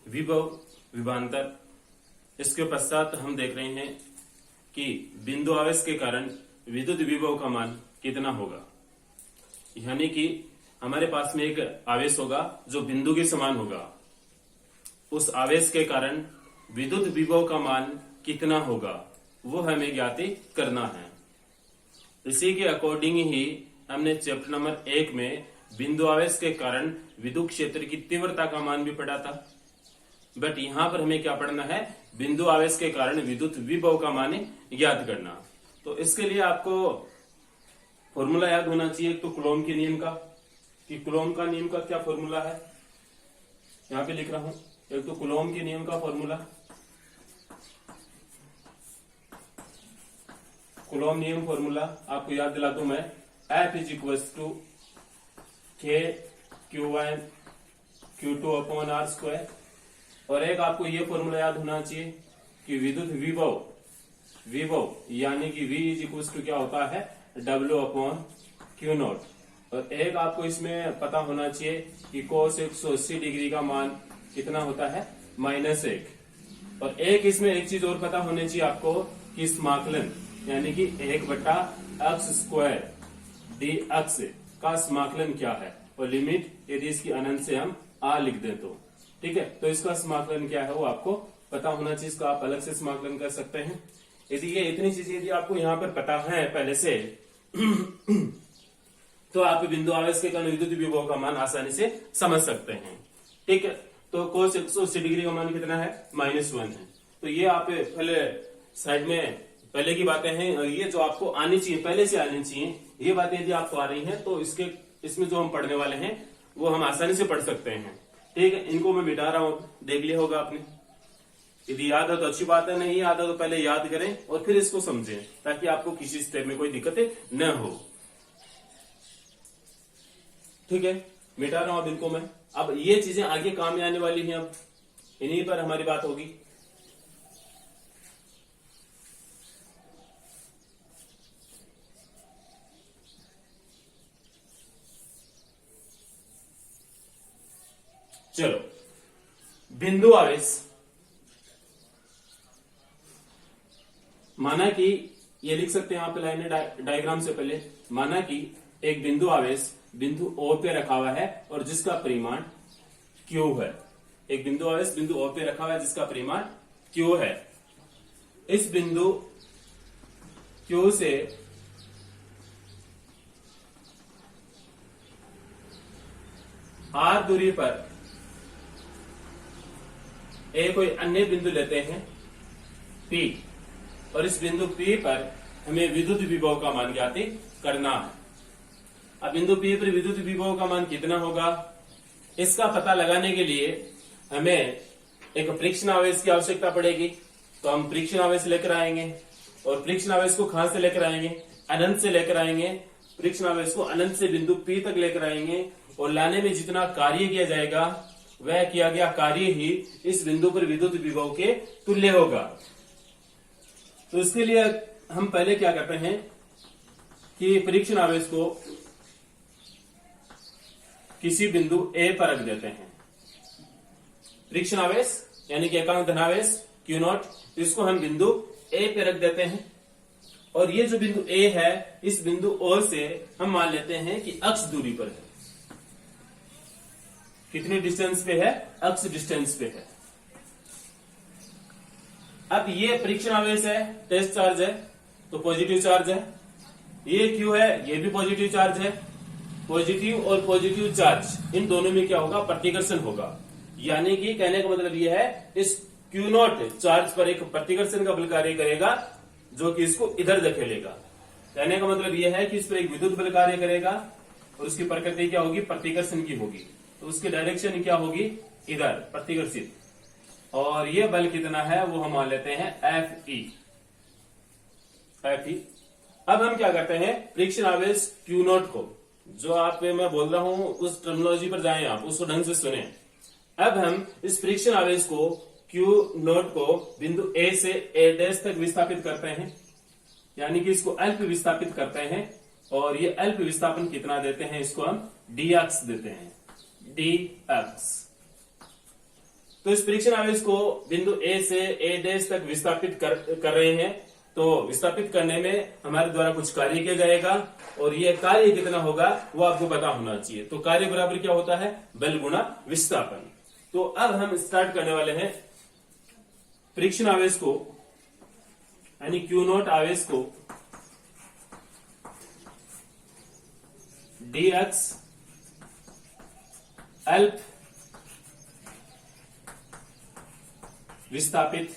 विभव विभवांतर। इसके पश्चात हम देख रहे हैं कि बिंदु आवेश के कारण विद्युत विभव का मान कितना होगा। यानी कि हमारे पास में एक आवेश होगा जो बिंदु के समान होगा, उस आवेश के कारण विद्युत विभव का मान कितना होगा वो हमें ज्ञात करना है। इसी के अकॉर्डिंग ही हमने चैप्टर नंबर 1 में बिंदु आवेश के कारण विद्युत क्षेत्र की तीव्रता का मान भी पढ़ा था। बट यहां पर हमें क्या पढ़ना है, बिंदु आवेश के कारण विद्युत विभव का मान ज्ञात करना। तो इसके लिए आपको फॉर्मूला याद होना चाहिए। एक तो कूलॉम के नियम का, कि कूलॉम का नियम का क्या फॉर्मूला है, यहां पे लिख रहा हूं। एक तो कूलॉम के नियम का फॉर्मूला, कूलॉम नियम फॉर्मूला आपको याद दिला दूं मैं। F is equals to K Q1 Q2 upon R square. और एक आपको ये फॉर्मूला याद होना चाहिए कि विद्युत विभव यानी कि V इज इक्वल्स टू क्या होता है, W अपॉन Q नॉट। और एक आपको इसमें पता होना चाहिए कि cos 180 डिग्री का मान कितना होता है, -1। और एक इसमें एक चीज और पता होनी चाहिए आपको कि समाकलन यानी कि 1/x² dx का समाकलन क्या है, और लिमिट यदि इसकी अनंत से हम a लिख दें तो ठीक है। तो इसका समाकलन क्या है वो आपको पता होना चाहिए। इसका आप अलग से समाकलन कर सकते हैं। यदि ये इतनी चीजें यदि आपको यहाँ पर पता है पहले से तो आप बिंदु आवेश के कारण विद्युत विभव का मान आसानी से समझ सकते हैं। ठीक है, तो cos 180 डिग्री का मान कितना है, -1 है। तो ये आप पहले साइड में पहले की बातें हैं, और ये जो आपको आनी चाहिए पहले से आनी चाहिए, ये बातें यदि आपको आ रही हैं तो इसमें जो हम पढ़ने वाले हैं वो हम आसानी से पढ़ सकते हैं। ठीक है, इनको मैं मिटा रहा हूं, देख लिया होगा आपने। यदि याद है तो अच्छी बात है, नहीं याद है तो पहले याद करें और फिर इसको समझें, ताकि आपको किसी स्टेप में कोई दिक्कत न हो। ठीक है, मिटा रहा हूं अब इनको मैं। अब ये चीजें आगे काम में आने वाली हैं, अब इन्हीं पर हमारी बात होगी। चलो, बिंदु आवेश, माना कि ये लिख सकते हैं आप लाइन डायग्राम से पहले। माना कि एक बिंदु आवेश बिंदु O पे रखा हुआ है और जिसका परिमाण Q है। एक बिंदु आवेश बिंदु O पे रखा हुआ है जिसका परिमाण Q है। इस बिंदु Q से R दूरी पर एक कोई अन्य बिंदु लेते हैं P, और इस बिंदु P पर हमें विद्युत विभव का मान ज्ञात करना है। अब बिंदु P पर विद्युत विभव का मान कितना होगा, इसका पता लगाने के लिए हमें एक परीक्षण आवेश की आवश्यकता पड़ेगी। तो हम परीक्षण आवेश लेकर आएंगे, और परीक्षण आवेश को कहां से लेकर आएंगे, अनंत से लेकर आएंगे। परीक्षण आवेश को अनंत से बिंदु P तक लेकर आएंगे, और लाने में जितना कार्य किया जाएगा वह किया गया कार्य ही इस बिंदु पर विद्युत विभव के तुल्य होगा। तो इसके लिए हम पहले क्या करते हैं कि परीक्षण आवेश को किसी बिंदु A पर रख देते हैं। परीक्षण आवेश यानी कि एकांक धनावेश Q नॉट, इसको हम बिंदु A पे रख देते हैं। और ये जो बिंदु A है, इस बिंदु O से हम मान लेते हैं कि अक्ष दूरी पर है। कितनी डिस्टेंस पे है, अक्ष डिस्टेंस पे है। अब ये परीक्षण आवेश है, टेस्ट चार्ज है, तो पॉजिटिव चार्ज है। ये Q है, ये भी पॉजिटिव चार्ज है। पॉजिटिव और पॉजिटिव चार्ज इन दोनों में क्या होगा, प्रतिकर्षण होगा। यानी कि कहने का मतलब यह है, इस Q नॉट चार्ज पर एक प्रतिकर्षण का बल कार्य करेगा जो कि इसको इधर धकेलेगा। कहने का मतलब यह है कि इस पर एक विद्युत बल कार्य करेगा, और उसकी प्रकृति क्या होगी, प्रतिकर्षण की होगी। तो उसकी डायरेक्शन क्या होगी, इधर प्रतिकर्षित। और यह बल कितना है वो हम मान लेते हैं Fe। अब हम क्या करते हैं, परीक्षण आवेश Q नॉट को, जो आप मैं बोल रहा हूं उस टर्मिनोलॉजी पर जाएं, आप उसको ढंग से सुने। अब हम इस परीक्षण आवेश को Q नॉट को बिंदु A से A' तक विस्थापित करते हैं, यानी कि इसको अल्प विस्थापित करते हैं। और ये अल्प विस्थापन कितना देते हैं, इसको हम dx देते हैं, dx। तो इस परीक्षण आवेश को बिंदु ए से ए डैश तक विस्थापित कर रहे हैं। तो विस्थापित करने में हमारे द्वारा कुछ कार्य किया जाएगा और ये कार्य कितना होगा वो आपको पता होना चाहिए। तो कार्य बराबर क्या होता है, बल गुणा विस्थापन। तो अब हम स्टार्ट करने वाले हैं परीक्षण आवेश को, यानी क्यू नॉट आवेश को dx अल्प विस्थापित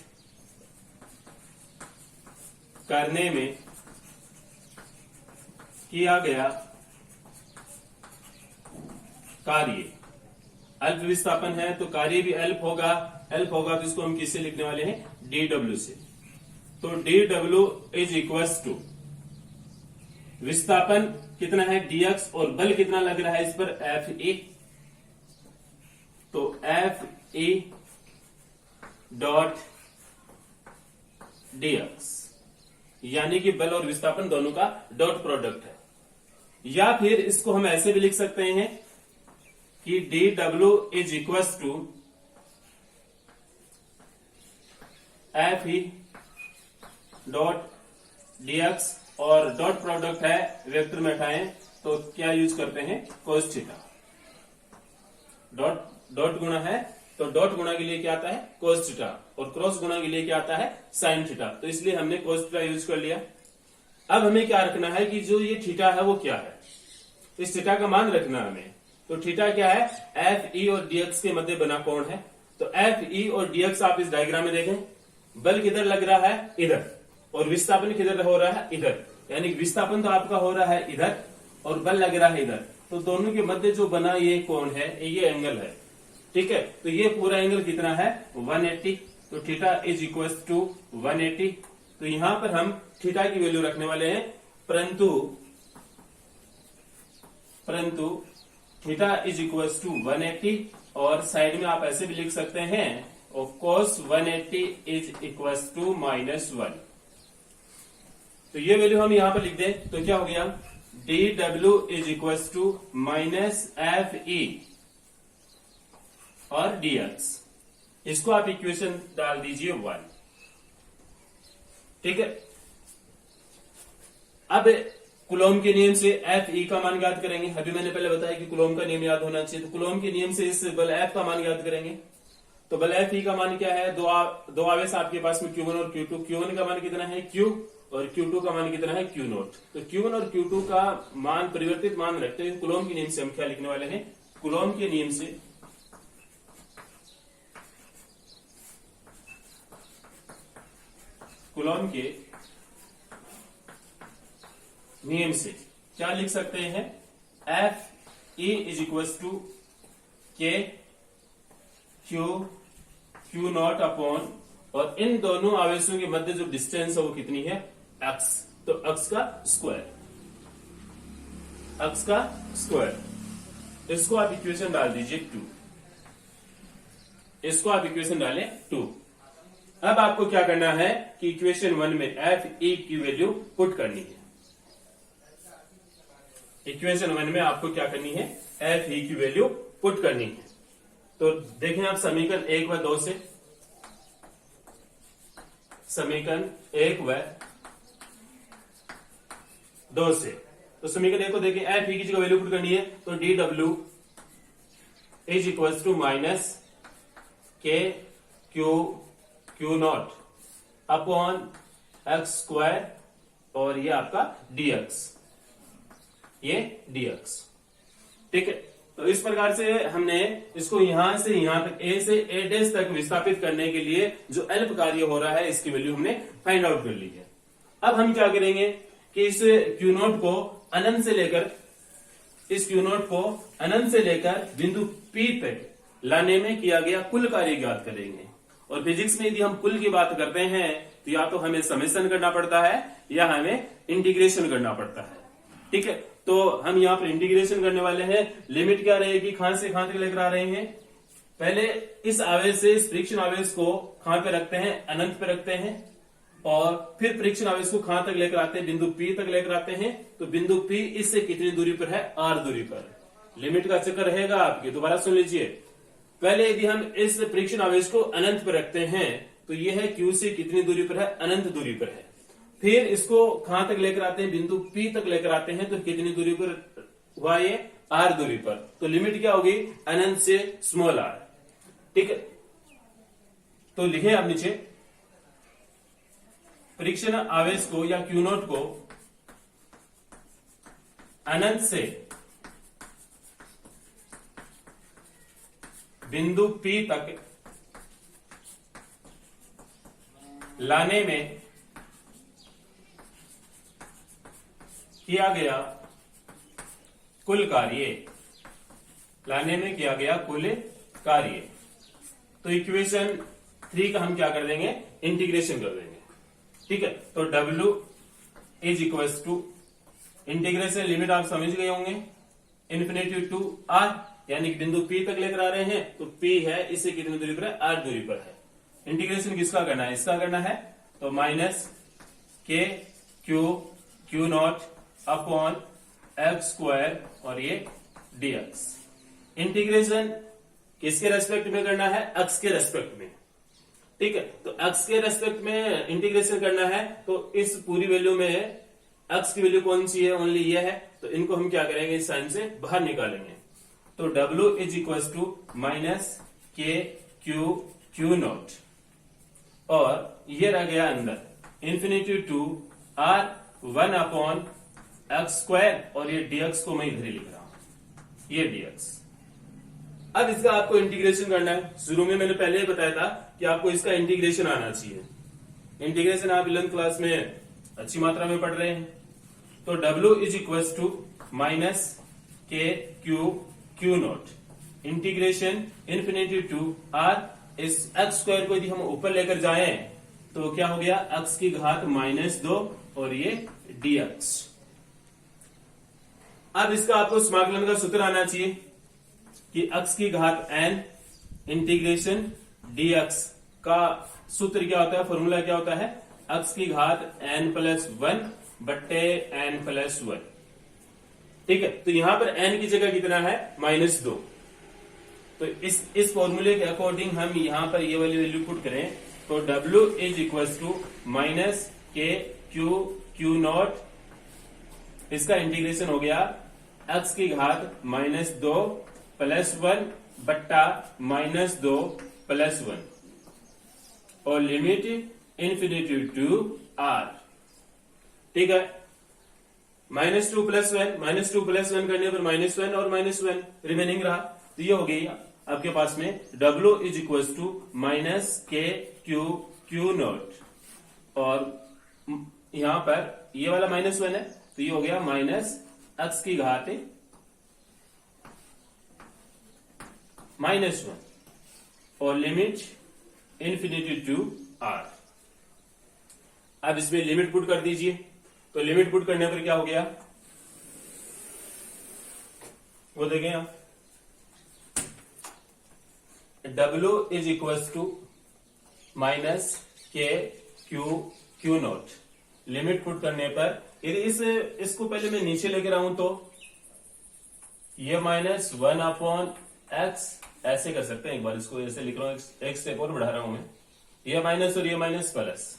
करने में किया गया कार्य। अल्प विस्थापन है तो कार्य भी अल्प होगा। अल्प होगा तो इसको हम किससे लिखने वाले हैं, dw से। तो dw इज इक्वल्स टू विस्थापन कितना है dx और बल कितना लग रहा है इस पर Fe। तो Fe डॉट dx, यानी कि बल और विस्थापन दोनों का डॉट प्रोडक्ट है। या फिर इसको हम ऐसे भी लिख सकते हैं कि dw is equals to Fe dot dx और डॉट प्रोडक्ट है वेक्टर में हटाएं तो क्या यूज करते हैं, cos थीटा। डॉट गुणा है तो डॉट गुणा के लिए क्या आता है, cos थीटा, और क्रॉस गुणा के लिए क्या आता है, sin थीटा। तो इसलिए हमने cos थीटा यूज कर लिया। अब हमें क्या रखना है कि जो ये थीटा है वो क्या है, इस थीटा का मान रखना है हमें। तो थीटा क्या है, Fe और dx के मध्य बना कोण है। तो Fe और dx आप इस डायग्राम में देखें, बल किधर लग रहा है, इधर, और विस्थापन किधर हो रहा है, इधर। यानी विस्थापन तो आपका हो रहा है इधर और बल लग रहा है इधर। तो दोनों के मध्य जो बना ये कोण है, ये एंगल है, ठीक है। तो ये पूरा एंगल कितना है, 180। तो थीटा इज इक्वल टू 180। तो यहां पर हम थीटा की वैल्यू रखने वाले हैं, परंतु थीटा इज इक्वल टू 180। और साइड में आप ऐसे भी लिख सकते हैं, और cos 180 इज इक्वल टू -1। तो ये वैल्यू हम यहां पर लिख दें तो क्या हो गया, dw is equal to -Fe और dx। इसको आप इक्वेशन डाल दीजिए 1, ठीक है। अब कुलोम के नियम से Fe का मान ज्ञात करेंगे। अभी मैंने पहले बताया कि कुलोम का नियम याद होना चाहिए। तो कुलोम के नियम से इस बल F का मान ज्ञात करेंगे। तो बल Fe का मान क्या है, दो आवेश आपके पास में Q1 और Q2। Q1 का मान कितना है Q, और Q2 का मान कितना है Q नॉट। तो Q1 और Q2 का मान परिवर्तित मान रखते हुए कुलोम के नियम से हम क्या लिखने वाले हैं, कुलोम के नियम से कुलोम के नियम से क्या लिख सकते हैं, Fe is equal to K Q naught upon, और इन दोनों आवेशों के मध्य जो डिस्टेंस है वो कितनी है, x। तो x का स्क्वायर। इसको आप इक्वेशन डाल दीजिए 2। इसको आप इक्वेशन डालें 2। अब आपको क्या करना है कि इक्वेशन 1 में Fe की वैल्यू पुट करनी है। इक्वेशन 1 में आपको क्या करनी है, Fe की वैल्यू पुट करनी है। तो देखें आप समीकरण 1 व 2 से, समीकरण 1 व 2 से। तो समीकरण 1 को देखें, Fe की जगह वैल्यू पुट करनी है। तो dw is equal to -K Q naught upon x square, और ये आपका dx, ये dx, ठीक है। तो इस प्रकार से हमने इसको यहां से यहां तक A से A डैश तक विस्थापित करने के लिए जो अल्प कार्य हो रहा है इसकी वैल्यू हमने फाइंड आउट कर ली है। अब हम क्या करेंगे कि इस Q नॉट को अनंत से लेकर बिंदु P तक लाने में किया गया कुल कार्य ज्ञात करेंगे। और फिजिक्स में यदि हम कुल की बात करते हैं तो या तो हमें समेशन करना पड़ता है या हमें इंटीग्रेशन करना पड़ता है, ठीक है। तो हम यहाँ पर इंटीग्रेशन करने वाले हैं। लिमिट क्या रहेगी, कहां से कहां तक लेकर आ रहे हैं, पहले इस आवेश से इस परीक्षण आवेश को कहां पे रखते हैं, अनंत पे रखते हैं, और फिर परीक्षण आवेश को कहां तक लेकर आते हैं, बिंदु P तक लेकर आते हैं। तो बिंदु P इससे कितनी दूरी पर है, R दूरी पर। लिमिट का चक्कर रहेगा आपके, दोबारा सुन लीजिए। पहले यदि हम इस परीक्षण आवेश को अनंत पर रखते हैं तो यह है Q से कितनी दूरी पर है, अनंत दूरी पर है। फिर इसको कहां तक लेकर आते हैं, बिंदु P तक लेकर आते हैं, तो कितनी दूरी पर हुआ ये, R दूरी पर। तो लिमिट क्या होगी, अनंत से स्मॉल r। ठीक है, तो लिखें आप नीचे, परीक्षण आवेश को या Q नॉट को अनंत से बिंदु P तक लाने में किया गया कुल कार्य, लाने में किया गया कुल कार्य। तो इक्वेशन 3 का हम क्या कर देंगे, इंटीग्रेशन कर देंगे। ठीक है, तो W is equals to integration, limit आप समझ गए होंगे, इन्फिनिटी टू R, यानी कि बिंदु P तक लेकर आ रहे हैं तो P है, इससे कितनी दूरी पर है, R दूरी पर है। इंटीग्रेशन किसका करना है, इसका करना है, तो minus K Q naught upon x square और ये dx। इंटीग्रेशन किसके रेस्पेक्ट में करना है, अक्ष के रेस्पेक्ट में। ठीक है, तो अक्ष के रेस्पेक्ट में इंटीग्रेशन करना है, तो इस पूरी वैल्यू में अक्ष की वैल्यू कौन सी है, ओनली ये है, तो इनको हम क्या करेंगे, इस साइन से बाहर निकालेंगे। तो W is equal to minus K Q naught, और ये रह गया अंदर infinity to R 1 upon x square, और ये dx को मैं इधर ही लिख रहा हूं, ये dx। अब इसका आपको इंटीग्रेशन करना है। शुरू में मैंने पहले ही बताया था कि आपको इसका इंटीग्रेशन आना चाहिए। इंटीग्रेशन आप 11th क्लास में अच्छी मात्रा में पढ़ रहे हैं। तो W is equal to minus K Q naught, integration infinity to R, इस एक्स स्क्वायर को यदि हम ऊपर लेकर जाएं तो क्या हो गया, एक्स की घात -2 और ये dx। अब इसका आपको समाकलन का सूत्र आना चाहिए कि x की घात n इंटीग्रेशन dx का सूत्र क्या होता है, फॉर्मूला क्या होता है, x की घात n+1 बट्टे n+1। ठीक है, तो यहां पर n की जगह कितना है, -2। तो इस फॉर्मूले के अकॉर्डिंग हम यहां पर ये वाली वैल्यू पुट करें तो W is equal to minus K Q naught, इसका इंटीग्रेशन हो गया x की घात -2 + 1 बट्टा -2 + 1, और लिमिट इन्फिनिटी टू R। ठीक है, -2 + 1 करने पर -1 और -1 रिमेनिंग रहा, तो ये हो गई आपके पास में W is equal to minus K Q naught, और यहां पर ये वाला -1 है तो ये हो गया माइनस x की घात -1 और लिमिट इन्फिनिटी टू R। अब इसमें लिमिट पुट कर दीजिए, तो लिमिट पुट करने पर क्या हो गया, वो देखें आप, W is equal to minus K Q naught. Limit put करने पर यदि इसको पहले मैं नीचे लेकर आऊं तो ये -1 अपॉन एक्स, ऐसे कर सकते हैं, एक बार इसको ऐसे लिख रहा हूं, एक स्टेप और बढ़ा रहा हूं मैं, ये माइनस और ये माइनस प्लस,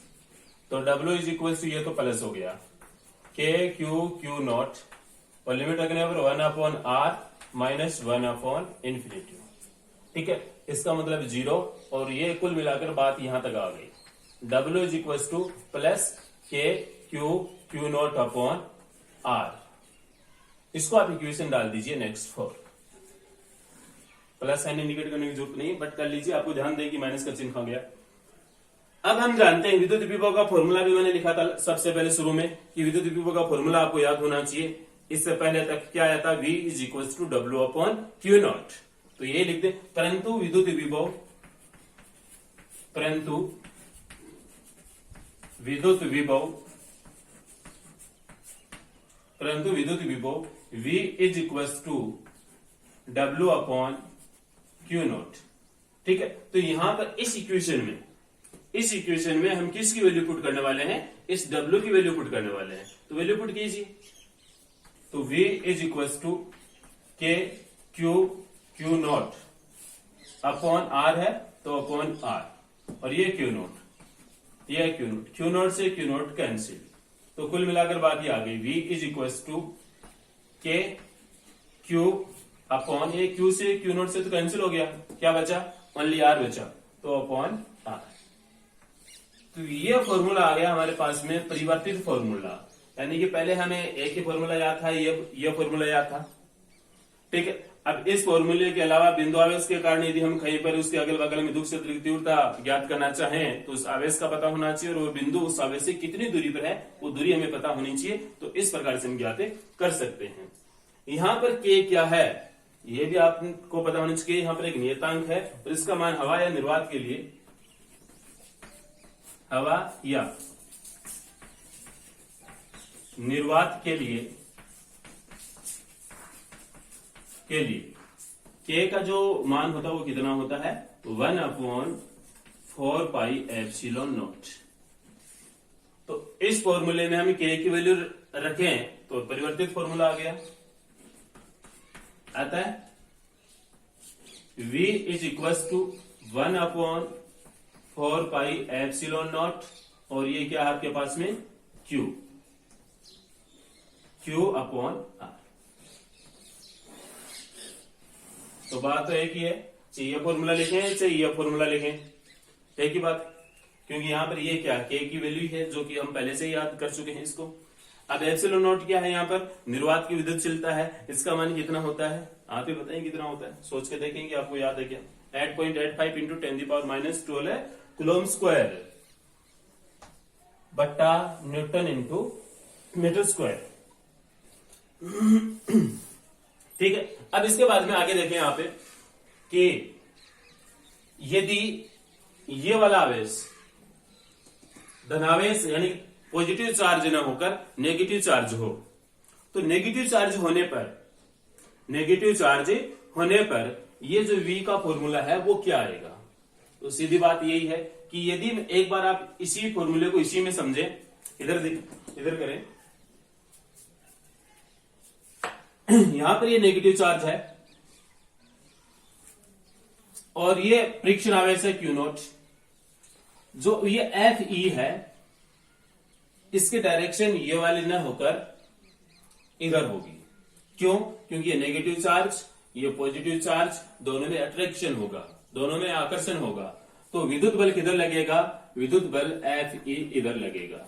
तो W इज इक्वल टू ये तो प्लस हो गया K Q नॉट, और लिमिट रखने पर 1 अपॉन R -1 अपॉन इन्फिनिटी। ठीक है, इसका मतलब 0, और ये कुल मिलाकर बात यहां तक आ गई। W is equal two plus K Q naught upon R, इसको आप इक्वेशन डाल दीजिए नेक्स्ट 4। प्लस साइन इंडिकेट करने की जरूरत नहीं, बट कर लीजिए, आपको ध्यान दें कि माइनस का चिन्ह आ गया। अब हम जानते हैं विद्युत विभव का फॉर्मूला भी मैंने लिखा था सबसे पहले शुरू में कि विद्युत विभव का फॉर्मूला आपको याद होना चाहिए। इससे पहले तक क्या आया था, V is equal to W upon Q naught, तो ये लिख दे। परंतु विद्युत विभव V is equal to W upon Q naught. ठीक है, तो यहां पर इस इक्वेशन में हम किसकी वैल्यू पुट करने वाले हैं, इस W की वैल्यू पुट करने वाले हैं। तो वैल्यू पुट कीजिए, तो V is equal to K Q naught upon R है तो अपॉन आर, और ये क्यू नोट, ये क्यू नोट, क्यू नोट से क्यू नोट कैंसिल, तो कुल मिलाकर बात ये आ गई, v is equal to K Q upon, ये क्यू से क्यू नोट से तो कैंसिल हो गया, क्या बचा, ओनली आर बचा, तो अपॉन आर। तो ये फॉर्मूला आ गया हमारे पास में परिवर्तित फॉर्मूला, यानी कि पहले हमें एक ही फॉर्मूला याद था, ये फॉर्मूला याद था, ठीक है। अब इस फॉर्मूले के अलावा बिंदु आवेश के कारण यदि हम कहीं पर उसके अगल बगल में दुख से तीव्रता ज्ञात करना चाहें तो उस आवेश का पता होना चाहिए, और वो बिंदु उस आवेश से कितनी दूरी पर है वो दूरी हमें पता होनी चाहिए, तो इस प्रकार से हम ज्ञात कर सकते हैं। यहाँ पर के क्या है ये भी आपको पता होना चाहिए। यहाँ पर एक नियतांक है और इसका मान हवा या निर्वात के लिए, हवा या निर्वात के लिए के का जो मान होता है वो कितना होता है, 1/4 पाई एप्सिलॉन नॉट। तो इस फॉर्मूले में हम के की वैल्यू रखें तो परिवर्तित फॉर्मूला आ गया, आता है v is equal to 1/4 pi epsilon naught, और ये क्या है आपके पास में q अपॉन आर। तो बात तो एक ही है, चाहे ये फॉर्मूला लिखें चाहे ये फॉर्मूला लिखें, एक ही बात, क्योंकि यहाँ पर ये क्या के की वैल्यू है जो कि हम पहले से ही याद कर चुके हैं इसको। अब एप्सिलॉन नॉट क्या है, यहाँ पर निर्वात की विद्युतशीलता है, इसका मान कितना होता है, आप ही बताएं कितना होता है, सोच के देखेंगे आपको याद है क्या, 8.85 इंटू 10⁻⁻12 कूलम स्क्वायर बट्टा न्यूटन इंटू मीटर स्क्वायर, ठीक है। अब इसके बाद में आगे देखें यहाँ पे कि यदि ये वाला आवेश धनावेश यानी पॉजिटिव चार्ज न होकर नेगेटिव चार्ज हो, तो नेगेटिव चार्ज होने पर ये जो v का फॉर्मूला है वो क्या आएगा। तो सीधी बात यही है कि यदि एक बार आप इसी फॉर्मूले को इसी में समझें, इधर करें, यहां पर ये नेगेटिव चार्ज है और ये फ्रिक्शन आवेश है क्यू नॉट, जो ये एफ ई है इसकी डायरेक्शन ये वाली न होकर इधर होगी, क्यों, क्योंकि ये नेगेटिव चार्ज ये पॉजिटिव चार्ज दोनों में अट्रैक्शन होगा, दोनों में आकर्षण होगा, तो विद्युत बल किधर लगेगा, विद्युत बल एफ ई इधर लगेगा,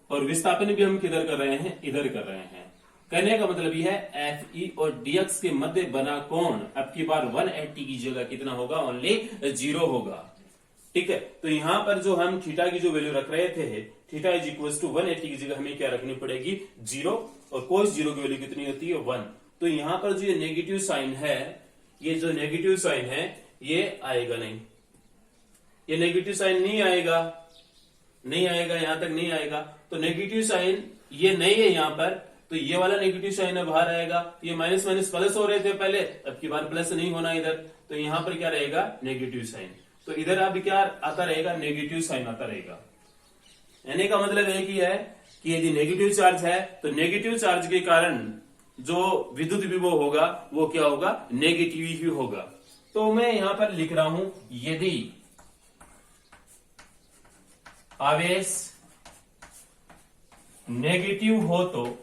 और विस्थापन भी हम किधर कर रहे हैं, इधर कर रहे हैं। कहने का मतलब यह है एफ ई और डीएक्स के मध्य बना कोण अब की बार 180 की जगह कितना होगा, ओनली 0 होगा, ठीक है। तो यहां पर जो हम थीटा की जो वैल्यू रख रहे थे, थीटा इज इक्वल टू 180 की जगह हमें क्या रखनी पड़ेगी, 0, और कोस 0 की वैल्यू कितनी होती है, 1। तो यहां पर जो ये नेगेटिव साइन है, ये जो नेगेटिव साइन है ये आएगा नहीं, ये नेगेटिव साइन नहीं आएगा, यहां तक नहीं आएगा, तो नेगेटिव साइन ये नहीं है यहाँ पर, तो ये वाला नेगेटिव साइन बाहर आएगा, ये माइनस माइनस प्लस हो रहे थे पहले, अब की बार प्लस नहीं होना इधर, तो यहाँ पर क्या रहेगा, नेगेटिव साइन, तो इधर अब क्या आता रहेगा, नेगेटिव साइन आता रहेगा। यानी का मतलब एक ही है कि यदि नेगेटिव चार्ज है तो नेगेटिव चार्ज के कारण जो विद्युत विभव होगा वो क्या होगा, नेगेटिव ही होगा। तो मैं यहां पर लिख रहा हूं, यदि आवेश नेगेटिव हो तो,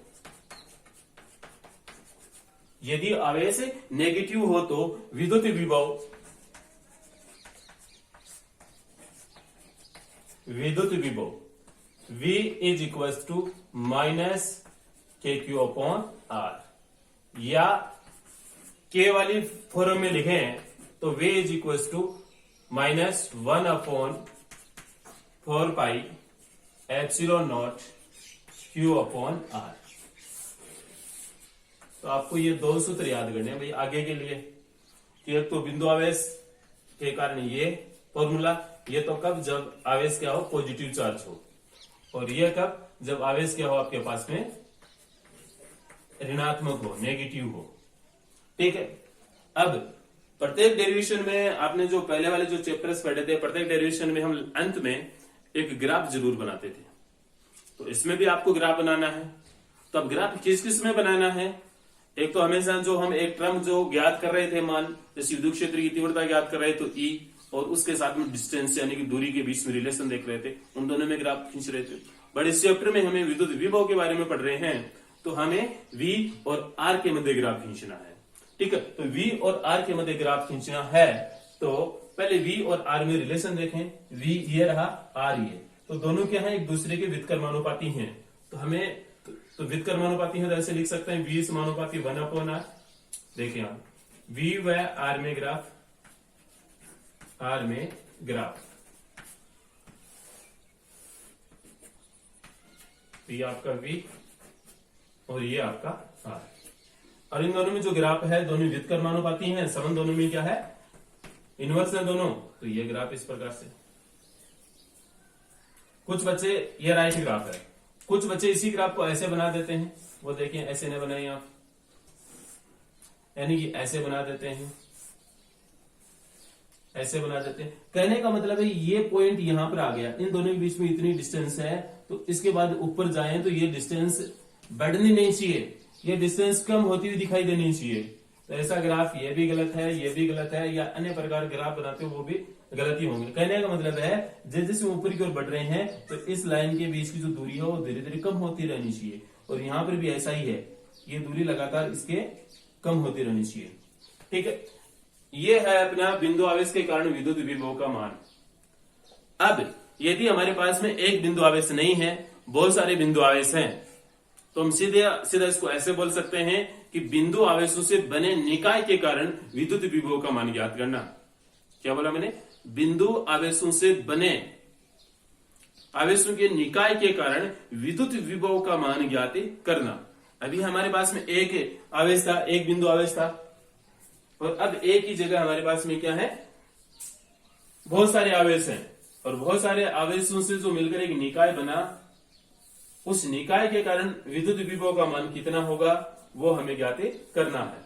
यदि आवेश नेगेटिव हो तो विद्युत विभव V is equal to minus K Q upon R, या के वाली फॉर्म में लिखें तो V is equal to minus 1/4 pi epsilon naught Q upon R. तो आपको ये दो सूत्र याद करने हैं भाई आगे के लिए, कि एक तो बिंदु आवेश के कारण ये फॉर्मूला, ये तो कब, जब आवेश क्या हो, पॉजिटिव चार्ज हो, और ये कब, जब आवेश क्या हो आपके पास में ऋणात्मक हो, नेगेटिव हो, ठीक है। अब प्रत्येक डेरिवेशन में आपने जो पहले वाले जो चैप्टर्स पढ़े थे, प्रत्येक डेरिवेशन में हम अंत में एक ग्राफ जरूर बनाते थे, तो इसमें भी आपको ग्राफ बनाना है। तो अब ग्राफ किस किस में बनाना है, एक तो हमेशा जो हम एक टर्म जो ज्ञात कर रहे थे मान, जैसे विद्युत क्षेत्र की तीव्रता ज्ञात कर रहे थे तो E, और उसके साथ में डिस्टेंस यानी कि दूरी के बीच में रिलेशन देख रहे थे, उन दोनों में ग्राफ खींच रहे थे। बट इस चैप्टर में हमें विद्युत विभव के बारे में पढ़ रहे हैं, तो हमें V और R के मध्य ग्राफ खींचना है। ठीक है, तो V और R के मध्य ग्राफ खींचना है तो पहले V और R में रिलेशन देखें। V ये रहा, R ये, तो दोनों क्या है, एक दूसरे के व्युत्क्रमानुपाती हैं। तो हमें तो व्युत्क्रमानुपाती है तो ऐसे लिख सकते हैं V समानुपाती 1/R। देखिए यहाँ V व R में ग्राफ, R में ग्राफ, तो ये आपका V और ये आपका R, और इन दोनों में जो ग्राफ है दोनों व्युत्क्रमानुपाती हैं, संबंध दोनों में क्या है, इनवर्स है दोनों। तो ये ग्राफ इस प्रकार से, कुछ बच्चे ये राइट ग्राफ है, कुछ बच्चे इसी ग्राफ को ऐसे बना देते हैं, वो देखिए ऐसे नहीं बनाइए आप, यानी कि ऐसे बना देते हैं, ऐसे बना देते हैं। कहने का मतलब है ये पॉइंट यहां पर आ गया, इन दोनों के बीच में इतनी डिस्टेंस है, तो इसके बाद ऊपर जाएं तो ये डिस्टेंस बढ़नी नहीं चाहिए, ये डिस्टेंस कम होती हुई दिखाई देनी चाहिए। तो ऐसा ग्राफ ये भी गलत है, ये भी गलत है, या अन्य प्रकार ग्राफ बनाते हो वो भी गलत ही होंगे। कहने का मतलब है जैसे जैसे ऊपर की ओर बढ़ रहे हैं तो इस लाइन के बीच की जो दूरी है वो धीरे धीरे कम होती रहनी चाहिए, और यहां पर भी ऐसा ही है, ये दूरी लगातार इसके कम होती रहनी चाहिए। ठीक है, ये है अपना बिंदु आवेश के कारण विद्युत विभव का मान। अब यदि हमारे पास में एक बिंदु आवेश नहीं है, बहुत सारे बिंदु आवेश हैं, तो हम सीधा इसको ऐसे बोल सकते हैं कि बिंदु आवेशों से बने निकाय के कारण विद्युत विभव का मान ज्ञात करना। क्या बोला मैंने, बिंदु आवेशों से बने आवेशों के निकाय के कारण विद्युत विभव का मान ज्ञात करना। अभी हमारे पास में एक आवेश था, एक बिंदु आवेश था, और अब एक ही जगह हमारे पास में क्या है, बहुत सारे आवेश हैं, और बहुत सारे आवेशों से जो मिलकर एक निकाय बना, उस निकाय के कारण विद्युत विभव का मान कितना होगा वो हमें ज्ञात करना है।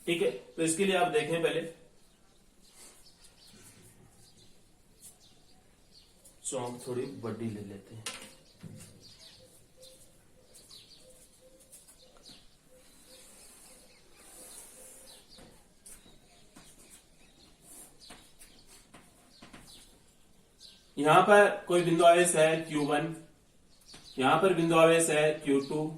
ठीक है, तो इसके लिए आप देखें पहले, चौक थोड़ी बड़ी ले लेते हैं। यहां पर कोई बिंदु आवेश है Q1, यहां पर बिंदु आवेश है Q2,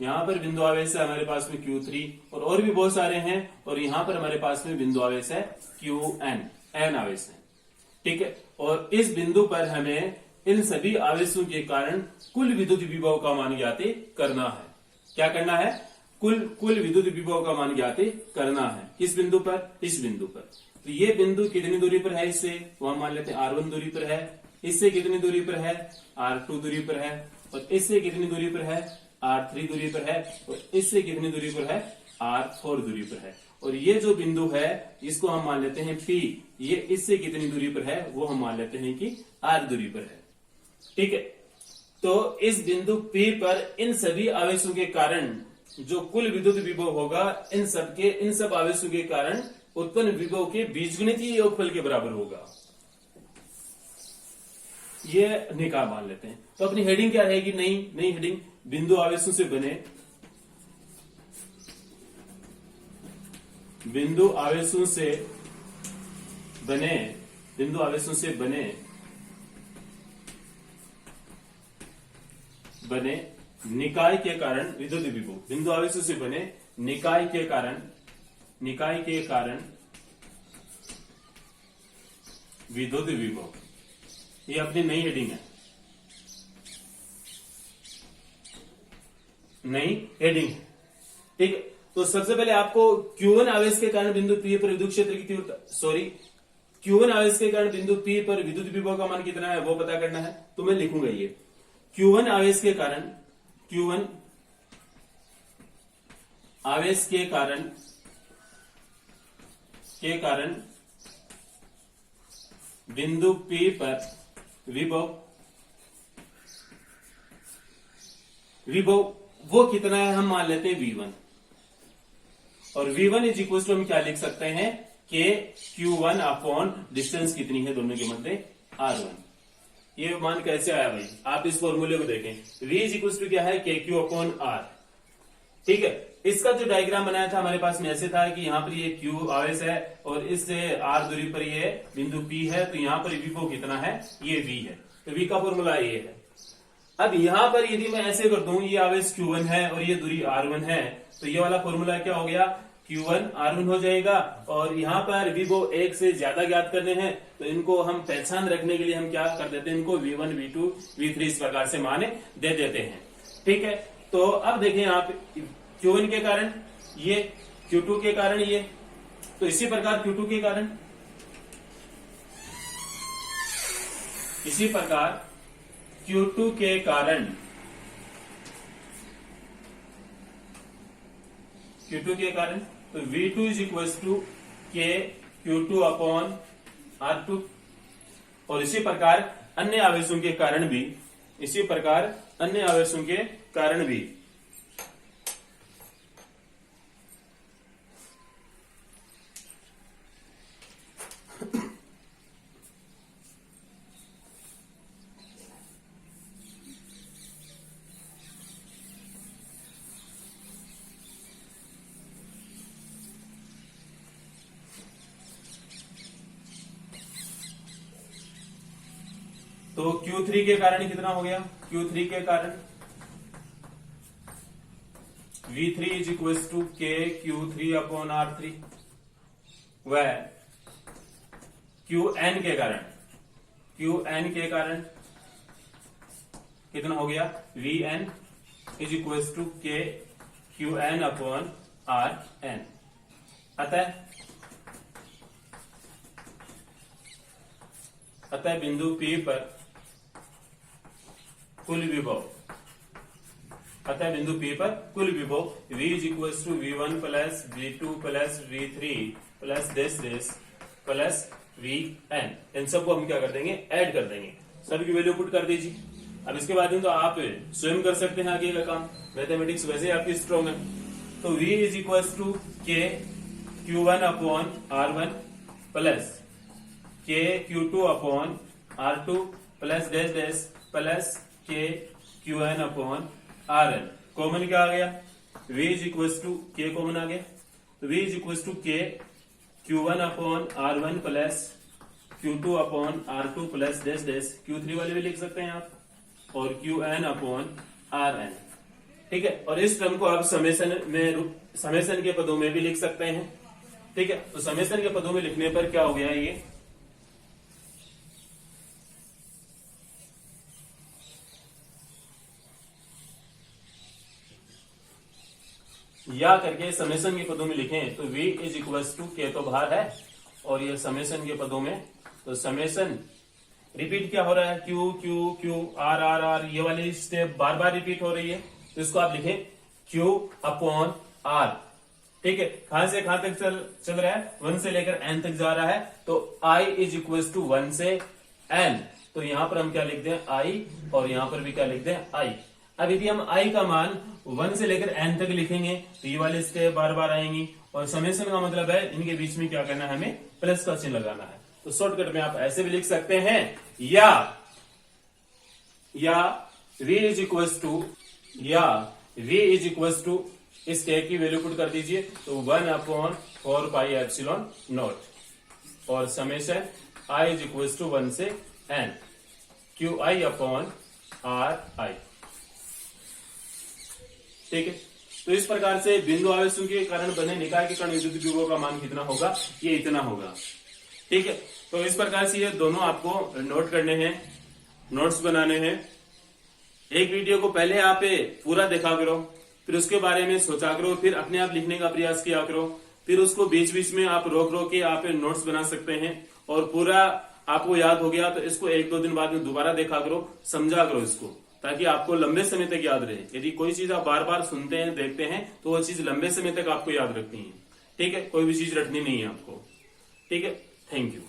यहां पर बिंदु आवेश है हमारे पास में Q3, और भी बहुत सारे हैं, और यहां पर हमारे पास में बिंदु आवेश है Qn, n आवेश है। ठीक है, और इस बिंदु पर हमें इन सभी आवेशों के कारण कुल विद्युत विभव का मान ज्ञात करना है। क्या करना है, कुल विद्युत विभव का मान ज्ञात करना है। किस बिंदु पर, इस बिंदु पर। तो ये बिंदु कितनी दूरी पर है इससे, वो हम मान लेते हैं R1 दूरी पर है, इससे कितनी दूरी पर है, R2 दूरी पर है, और इससे कितनी दूरी पर है, R3 दूरी पर है, और इससे कितनी दूरी पर है, R4 दूरी पर है। और ये जो बिंदु है इसको हम मान लेते हैं P, ये इससे कितनी दूरी पर है वो हम मान लेते हैं कि R दूरी पर है। ठीक है, तो इस बिंदु P पर इन सभी आवेशों के कारण जो कुल विद्युत विभव होगा, इन सब आवेशों के कारण उत्पन्न विभव के बीजगणितीय योगफल के बराबर होगा। ये निकाय मान लेते हैं। तो अपनी हेडिंग क्या रहेगी, नई हेडिंग, बिंदु आवेशों से बने, बिंदु आवेशों से बने निकाय के कारण विद्युत विभव, बिंदु आवेशों से बने निकाय के कारण विद्युत विभव, ये अपनी नई हेडिंग है, नई हेडिंग है। ठीक है, तो सबसे पहले आपको Q1 आवेश के कारण बिंदु P पर विद्युत क्षेत्र की तीव्रता, Q1 आवेश के कारण बिंदु P पर विद्युत विभव का मान कितना है वो पता करना है। तो मैं लिखूंगा ये Q1 आवेश के कारण बिंदु P पर विभव वो कितना है हम मान लेते हैं V1, और V1 इज इक्वल टू हम क्या लिख सकते हैं, के Q1 अपॉन डिस्टेंस कितनी है दोनों के मध्य, R1। ये मान कैसे आया भाई, आप इस फॉर्मूले को देखें, V इज इक्वल टू क्या है, KQ अपॉन R। ठीक है, इसका जो डायग्राम बनाया था हमारे पास में ऐसे था कि यहाँ पर ये Q आवेश है और इससे R दूरी पर ये बिंदु P है, तो यहाँ पर विभव कितना है, ये V है, तो V का फॉर्मूला ये है। अब यहाँ पर यदि मैं ऐसे कर दूं, ये आवेश Q1 है और ये दूरी R1 है, तो ये वाला फॉर्मूला क्या हो गया, Q1 R1 हो जाएगा। और यहाँ पर विभव 1 से ज्यादा ज्ञात करने हैं, तो इनको हम पहचान रखने के लिए हम क्या कर देते हैं, इनको V1 V2 V3 इस प्रकार से माने दे देते हैं। ठीक है, तो अब देखें आप Q1 के कारण ये, Q2 के कारण ये, तो इसी प्रकार Q2 के कारण, इसी प्रकार Q2 के कारण, Q2 के कारण, तो V2 is equal to K Q2 upon R2। और इसी प्रकार अन्य आवेशों के कारण भी, इसी प्रकार अन्य आवेशों के कारण भी, तो Q3 के कारण कितना हो गया, Q3 के कारण V3 is equal to K Q3 upon R3, व Qn के कारण, Qn के कारण कितना हो गया, Vn is equal to K Qn upon Rn। अतः बिंदु P पर कुल विभव, अतः बिंदु P पर कुल विभव V is equal to V1 plus V2 plus V3 plus this plus Vn। इन सबको हम क्या कर देंगे, ऐड कर देंगे, सबकी वैल्यू पुट कर दीजिए। अब इसके बाद में तो आप स्वयं कर सकते हैं आगे का काम, मैथमेटिक्स वैसे ही आपकी स्ट्रॉन्ग है। तो V is equal to K Q1 upon R1 plus K Q2 upon R2 plus dash plus K Qn upon Rn। Common क्या आ गया, V is equal to K common आ गया, तो V is equal to K Q1 upon R1 plus Q2 upon R2 plus dash Q3 वाले भी लिख सकते हैं आप, और Qn अपॉन Rn। ठीक है, और इस टर्म को आप समेशन के पदों में भी लिख सकते हैं। ठीक है, तो समेशन के पदों में लिखने पर क्या हो गया, ये या करके समेशन के पदों में लिखें, तो V is equal to K तो बाहर है, और ये समेशन के पदों में, तो समेशन रिपीट क्या हो रहा है, Q Q Q R R R, ये वाली स्टेप बार बार रिपीट हो रही है, तो इसको आप लिखें Q अपॉन R। ठीक है, कहां से कहां तक चल रहा है, 1 से लेकर n तक जा रहा है, तो I इज इक्वल टू 1 से n, तो यहां पर हम क्या लिख दें, I, और यहां पर भी क्या लिख दें, I। अब यदि हम I का मान 1 से लेकर n तक लिखेंगे, तो ये वाले स्टेप बार बार आएंगी, और समेशन का मतलब है इनके बीच में क्या करना है, हमें प्लस का चिन्ह लगाना है। तो शॉर्टकट में आप ऐसे भी लिख सकते हैं, या V इज इक्वल टू इस K की वैल्यू पुट कर दीजिए, तो 1 अपॉन 4 पाई एप्सिलॉन नॉट, और summation I is equal to 1 से n QI अपॉन RI। ठीक है, तो इस प्रकार से बिंदु आवेशों के कारण बने निकाय के कण विद्युत विभव का मान कितना होगा, ये इतना होगा। ठीक है, तो इस प्रकार से ये दोनों आपको नोट करने हैं, नोट्स बनाने हैं। एक वीडियो को पहले आप पूरा देखा करो, फिर उसके बारे में सोचा करो, फिर अपने आप लिखने का प्रयास किया करो, फिर उसको बीच बीच में आप रोक के आप नोट्स बना सकते हैं, और पूरा आपको याद हो गया तो इसको 1-2 दिन बाद में दोबारा देखा करो, समझा करो इसको, ताकि आपको लंबे समय तक याद रहे। यदि कोई चीज आप बार बार सुनते हैं, देखते हैं, तो वो चीज लंबे समय तक आपको याद रखनी है। ठीक है, कोई भी चीज रटनी नहीं है आपको। ठीक है, थैंक यू।